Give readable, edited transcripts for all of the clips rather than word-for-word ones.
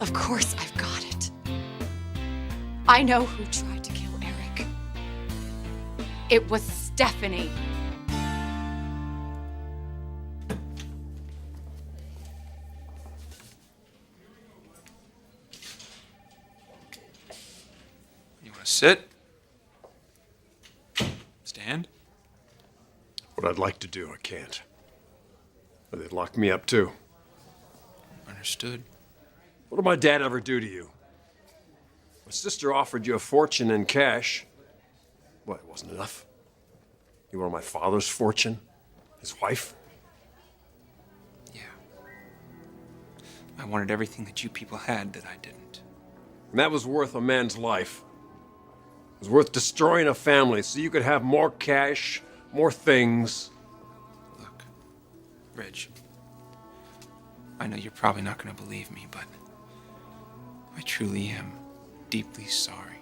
Of course I've got it. I know who tried to kill Eric. It was Stephanie. You want to sit? Stand? What I'd like to do, I can't. But they'd lock me up too. Understood. What did my dad ever do to you? My sister offered you a fortune in cash. What, it wasn't enough? You wanted my father's fortune? His wife? Yeah. I wanted everything that you people had that I didn't. And that was worth a man's life. It was worth destroying a family so you could have more cash, more things. Look, Reg, I know you're probably not going to believe me, but I truly am deeply sorry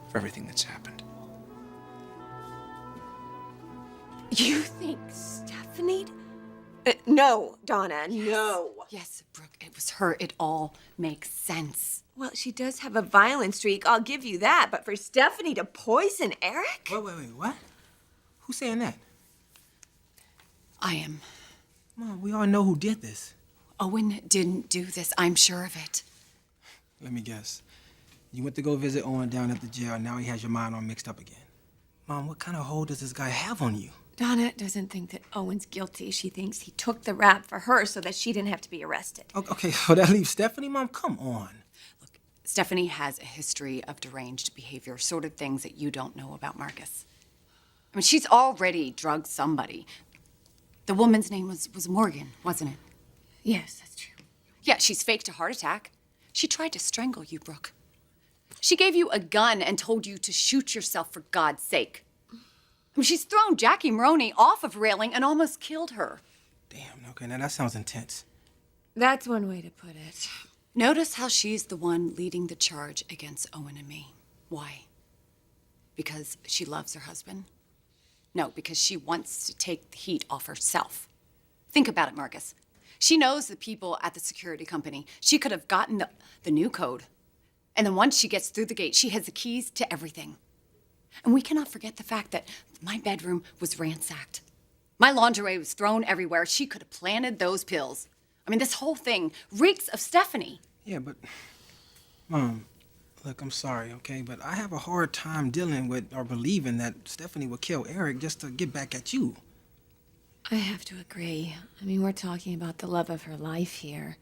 for everything that's happened. You think Stephanie? No, Donna, no. Yes, Brooke, it was her. It all makes sense. Well, she does have a violent streak, I'll give you that. But for Stephanie to poison Eric? Wait, what? Who's saying that? I am. Mom, we all know who did this. Owen didn't do this. I'm sure of it. Let me guess. You went to go visit Owen down at the jail, and now he has your mind all mixed up again. Mom, what kind of hold does this guy have on you? Donna doesn't think that Owen's guilty. She thinks he took the rap for her so that she didn't have to be arrested. Okay, so that leaves Stephanie? Mom, come on. Look, Stephanie has a history of deranged behavior, sort of things that you don't know about Marcus. I mean, she's already drugged somebody. The woman's name was Morgan, wasn't it? Yes, that's true. Yeah, she's faked a heart attack. She tried to strangle you, Brooke. She gave you a gun and told you to shoot yourself for God's sake. I mean, she's thrown Jackie Maroney off of railing and almost killed her. Damn, okay, now that sounds intense. That's one way to put it. Notice how she's the one leading the charge against Owen and me. Why? Because she loves her husband? No, because she wants to take the heat off herself. Think about it, Marcus. She knows the people at the security company. She could have gotten the new code. And then once she gets through the gate, she has the keys to everything. And we cannot forget the fact that my bedroom was ransacked. My lingerie was thrown everywhere. She could have planted those pills. I mean, this whole thing reeks of Stephanie. Yeah, but, Mom, look, I'm sorry, okay? But I have a hard time dealing with or believing that Stephanie would kill Eric just to get back at you. I have to agree. I mean, we're talking about the love of her life here.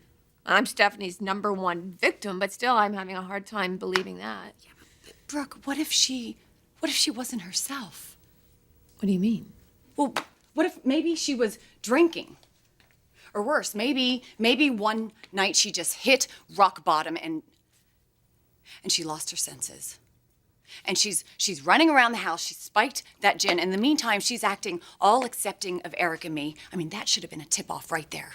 I'm Stephanie's #1 victim, but still I'm having a hard time believing that. Yeah, but Brooke, what if she wasn't herself? What do you mean? Well, what if maybe she was drinking? Or worse, maybe one night she just hit rock bottom and she lost her senses. And she's running around the house. She spiked that gin. In the meantime, she's acting all accepting of Eric and me. I mean, that should have been a tip-off right there.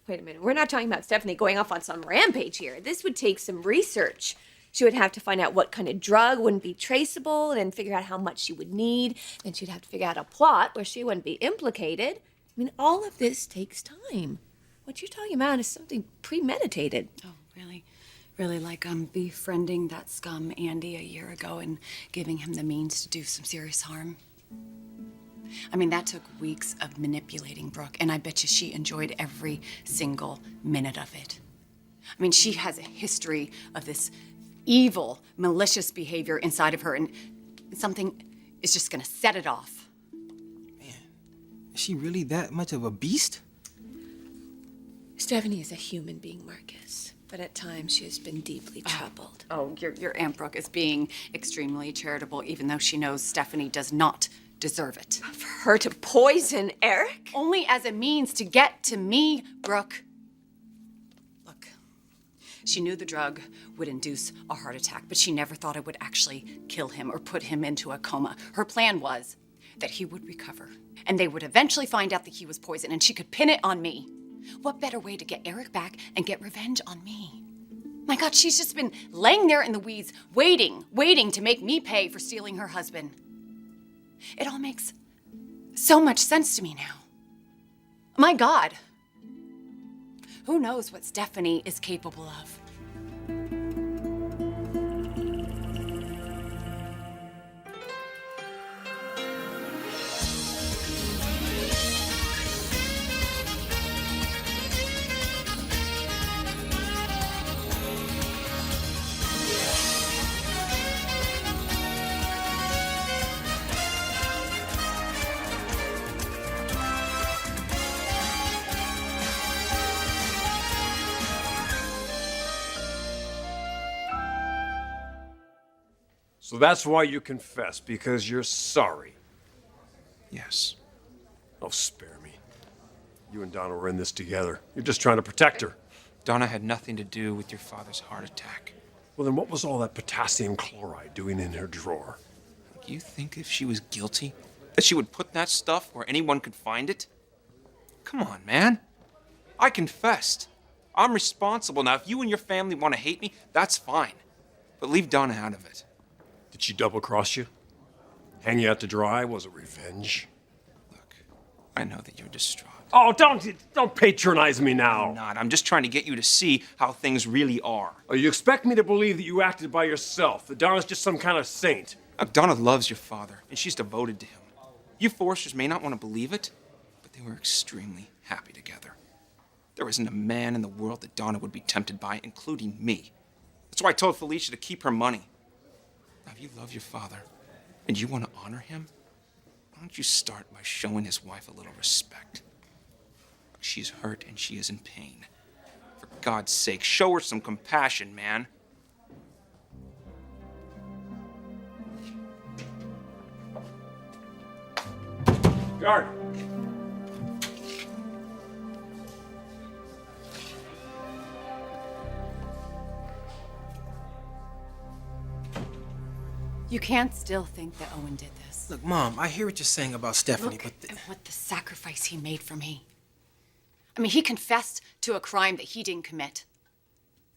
Wait a minute. We're not talking about Stephanie going off on some rampage here. This would take some research. She would have to find out what kind of drug wouldn't be traceable and then figure out how much she would need. Then she'd have to figure out a plot where she wouldn't be implicated. I mean, all of this takes time. What you're talking about is something premeditated. Oh, really? Really, like befriending that scum Andy a year ago and giving him the means to do some serious harm? I mean, that took weeks of manipulating Brooke, and I bet you she enjoyed every single minute of it. I mean, she has a history of this evil, malicious behavior inside of her, and something is just gonna set it off. Man, is she really that much of a beast? Stephanie is a human being, Marcus. But at times she has been deeply troubled. Oh, your Aunt Brooke is being extremely charitable, even though she knows Stephanie does not deserve it. For her to poison Eric? Only as a means to get to me, Brooke. Look, she knew the drug would induce a heart attack, but she never thought it would actually kill him or put him into a coma. Her plan was that he would recover, and they would eventually find out that he was poisoned, and she could pin it on me. What better way to get Eric back and get revenge on me? My God, she's just been laying there in the weeds, waiting to make me pay for stealing her husband. It all makes so much sense to me now. My God. Who knows what Stephanie is capable of? So that's why you confess, because you're sorry. Yes. Oh, spare me. You and Donna were in this together. You're just trying to protect her. Donna had nothing to do with your father's heart attack. Well, then what was all that potassium chloride doing in her drawer? You think if she was guilty, that she would put that stuff where anyone could find it? Come on, man. I confessed. I'm responsible now. If you and your family want to hate me, that's fine. But leave Donna out of it. Did she double-cross you? Hang you out to dry? Was it revenge? Look, I know that you're distraught. Oh, don't patronize me now. I'm not. I'm just trying to get you to see how things really are. Oh, you expect me to believe that you acted by yourself, that Donna's just some kind of saint? Look, Donna loves your father, and she's devoted to him. You Forresters may not want to believe it, but they were extremely happy together. There isn't a man in the world that Donna would be tempted by, including me. That's why I told Felicia to keep her money. Now, if you love your father and you want to honor him, why don't you start by showing his wife a little respect? She's hurt and she is in pain. For God's sake, show her some compassion, man. Guard! You can't still think that Owen did this. Look, Mom, I hear what you're saying about Stephanie, Look but... at what the sacrifice he made for me. I mean, he confessed to a crime that he didn't commit.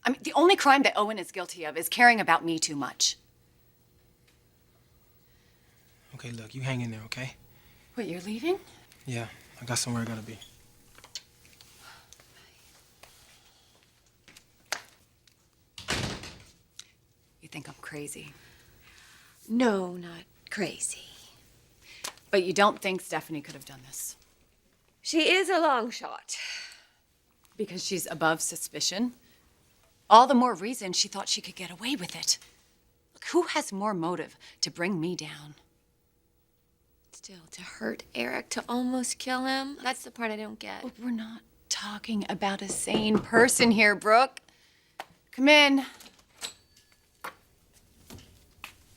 I mean, the only crime that Owen is guilty of is caring about me too much. Okay, look, you hang in there, okay? What, you're leaving? Yeah, I got somewhere I gotta be. You think I'm crazy. No, not crazy. But you don't think Stephanie could have done this? She is a long shot. Because she's above suspicion? All the more reason she thought she could get away with it. Look, who has more motive to bring me down? Still, to hurt Eric, to almost kill him, that's the part I don't get. But we're not talking about a sane person here, Brooke. Come in.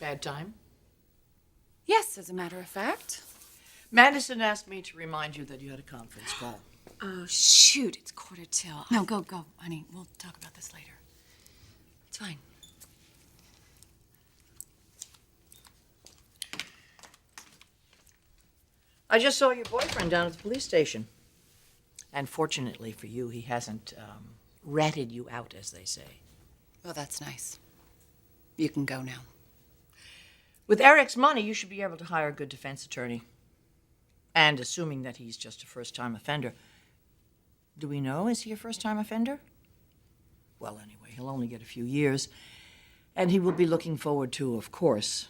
Bad time? Yes, as a matter of fact. Madison asked me to remind you that you had a conference call. Oh, shoot, it's 1:45. No, go, honey. We'll talk about this later. It's fine. I just saw your boyfriend down at the police station. And fortunately for you, he hasn't ratted you out, as they say. Well, that's nice. You can go now. With Eric's money, you should be able to hire a good defense attorney. And assuming that he's just a first-time offender. Do we know, is he a first-time offender? Well, anyway, he'll only get a few years. And he will be looking forward to, of course,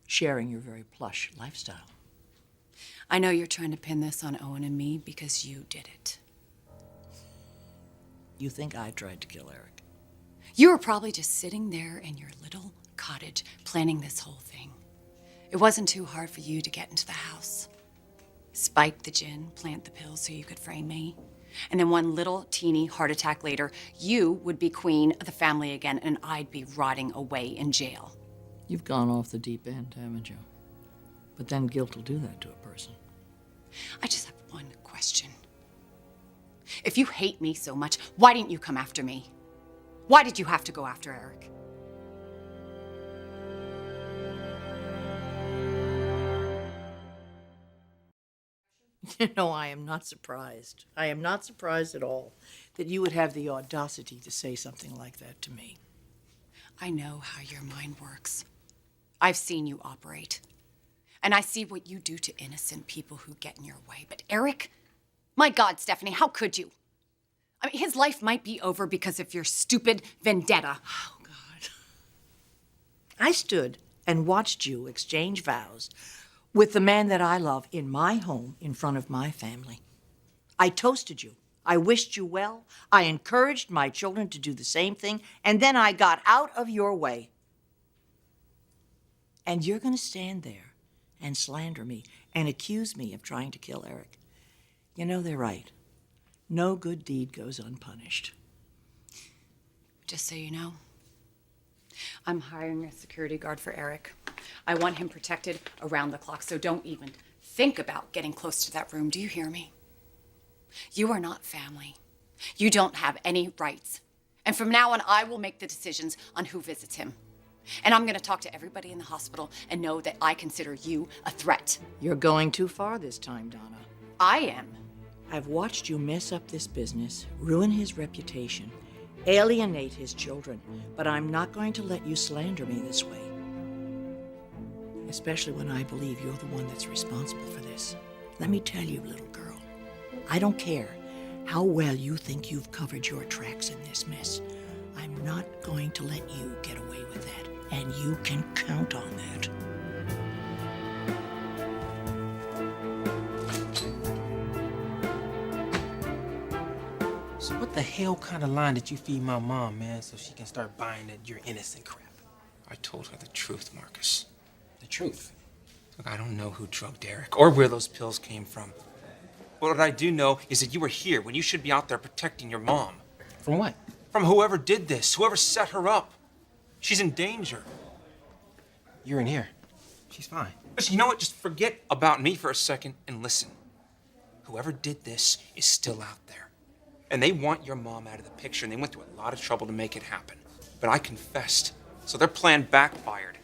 sharing your very plush lifestyle. I know you're trying to pin this on Owen and me because you did it. You think I tried to kill Eric? You were probably just sitting there in your little cottage planning this whole thing. It wasn't too hard for you to get into the house. Spike the gin, plant the pills so you could frame me. And then one little teeny heart attack later, you would be queen of the family again and I'd be rotting away in jail. You've gone off the deep end, haven't you? But then guilt will do that to a person. I just have one question. If you hate me so much, why didn't you come after me? Why did you have to go after Eric? You know, I am not surprised. I am not surprised at all that you would have the audacity to say something like that to me. I know how your mind works. I've seen you operate. And I see what you do to innocent people who get in your way. But Eric, my God, Stephanie, how could you? I mean, his life might be over because of your stupid vendetta. Oh, God. I stood and watched you exchange vows with the man that I love in my home in front of my family. I toasted you. I wished you well. I encouraged my children to do the same thing, and then I got out of your way. And you're going to stand there and slander me and accuse me of trying to kill Eric. You know, they're right. No good deed goes unpunished. Just so you know, I'm hiring a security guard for Eric. I want him protected around the clock, so don't even think about getting close to that room. Do you hear me? You are not family. You don't have any rights. And from now on, I will make the decisions on who visits him. And I'm going to talk to everybody in the hospital and know that I consider you a threat. You're going too far this time, Donna. I am. I've watched you mess up this business, ruin his reputation, alienate his children, but I'm not going to let you slander me this way. Especially when I believe you're the one that's responsible for this. Let me tell you, little girl, I don't care how well you think you've covered your tracks in this mess. I'm not going to let you get away with that, and you can count on that. So what the hell kind of line did you feed my mom, man, so she can start buying that you're innocent crap? I told her the truth, Marcus. The truth. Look, I don't know who drugged Eric or where those pills came from. But what I do know is that you were here when you should be out there protecting your mom. From what? From whoever did this, whoever set her up. She's in danger. You're in here. She's fine. Listen, you know what? Just forget about me for a second and listen. Whoever did this is still out there. And they want your mom out of the picture, and they went through a lot of trouble to make it happen. But I confessed, so their plan backfired.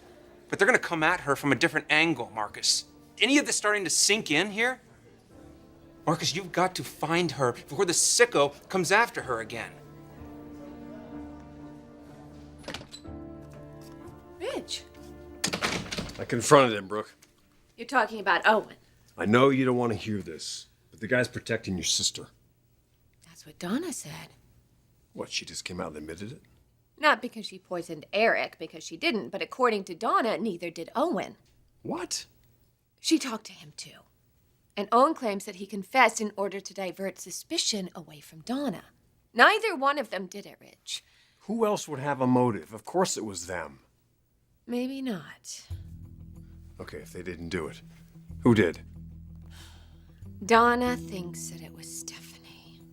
But they're gonna come at her from a different angle, Marcus. Any of this starting to sink in here? Marcus, you've got to find her before the sicko comes after her again. Rich, I confronted him, Brooke. you're talking about Owen. I know you don't want to hear this, but the guy's protecting your sister. That's what Donna said. What, she just came out and admitted it? Not because she poisoned Eric, because she didn't, but according to Donna, neither did Owen. What? She talked to him too. And Owen claims that he confessed in order to divert suspicion away from Donna. Neither one of them did it, Rich. Who else would have a motive? Of course it was them. Maybe not. Okay, if they didn't do it, who did? Donna thinks that it was Stephanie.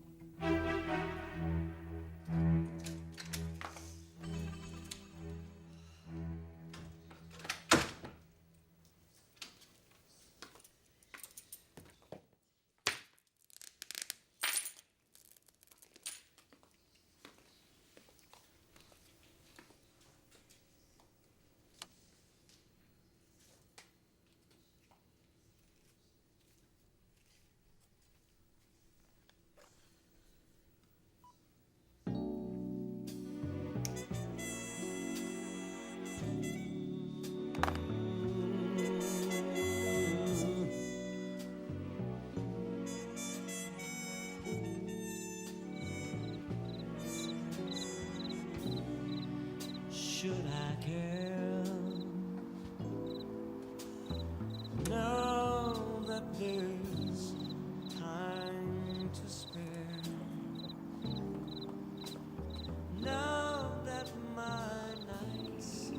Should I care? Know that there's time to spare. Know that my nights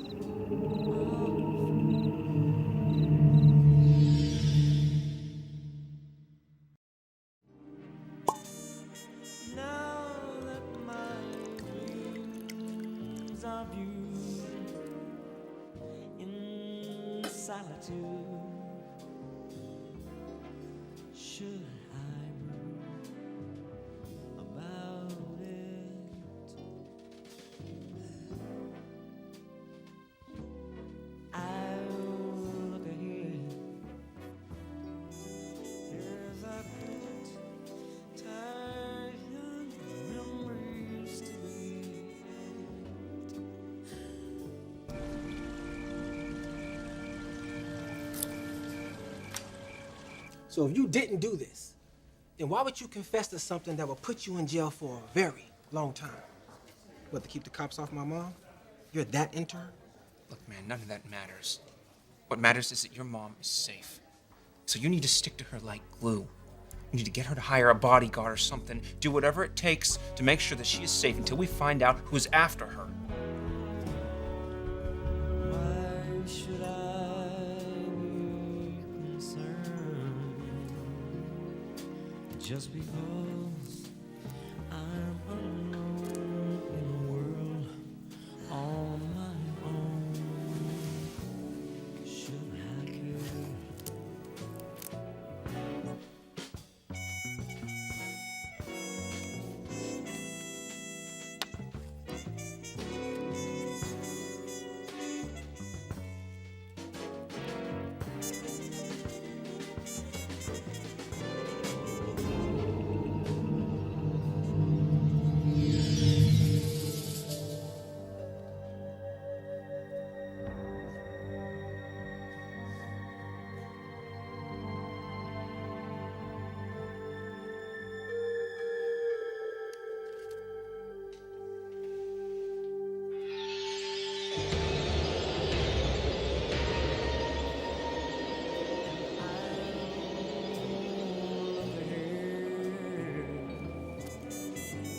now that my dreams are viewed in solitude. Should I brood about it? I'll look ahead. Here's a good time, memories to be. So if you didn't do this, then why would you confess to something that will put you in jail for a very long time? What, to keep the cops off my mom? You're that into her? Look, man, none of that matters. What matters is that your mom is safe. So you need to stick to her like glue. You need to get her to hire a bodyguard or something. Do whatever it takes to make sure that she is safe until we find out who's after her. Why should I be concerned? Just because I'm alone in a world on my own. Should I care?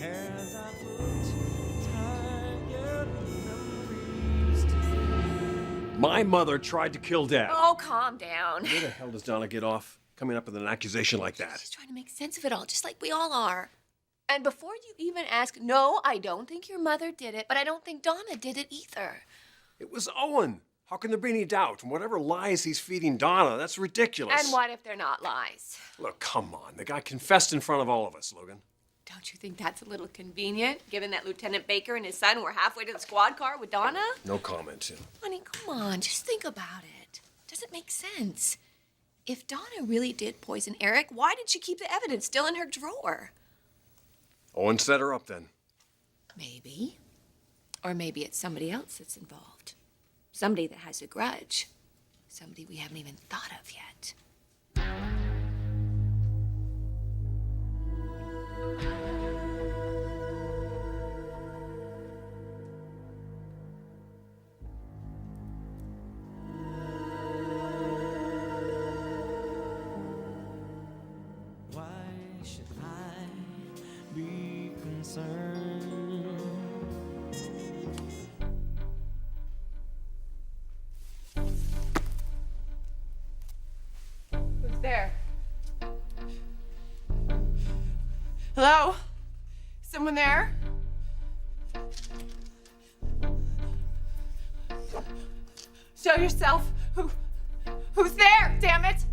As I put tired memories to My mother tried to kill Dad. Oh, calm down. Where the hell does Donna get off coming up with an accusation like that? She's trying to make sense of it all, just like we all are. And before you even ask, no, I don't think your mother did it, but I don't think Donna did it either. It was Owen. How can there be any doubt? And whatever lies he's feeding Donna, that's ridiculous. And what if they're not lies? Look, come on. The guy confessed in front of all of us, Logan. Don't you think that's a little convenient, given that Lieutenant Baker and his son were halfway to the squad car with Donna? No comment, Tim. Honey, come on, just think about it. Doesn't make sense. If Donna really did poison Eric, why did she keep the evidence still in her drawer? Owen set her up then. Maybe. Or maybe it's somebody else that's involved. Somebody that has a grudge. Somebody we haven't even thought of yet. why should I be concerned? Who's there? Hello? Someone there? Show yourself. Who's there? Damn it!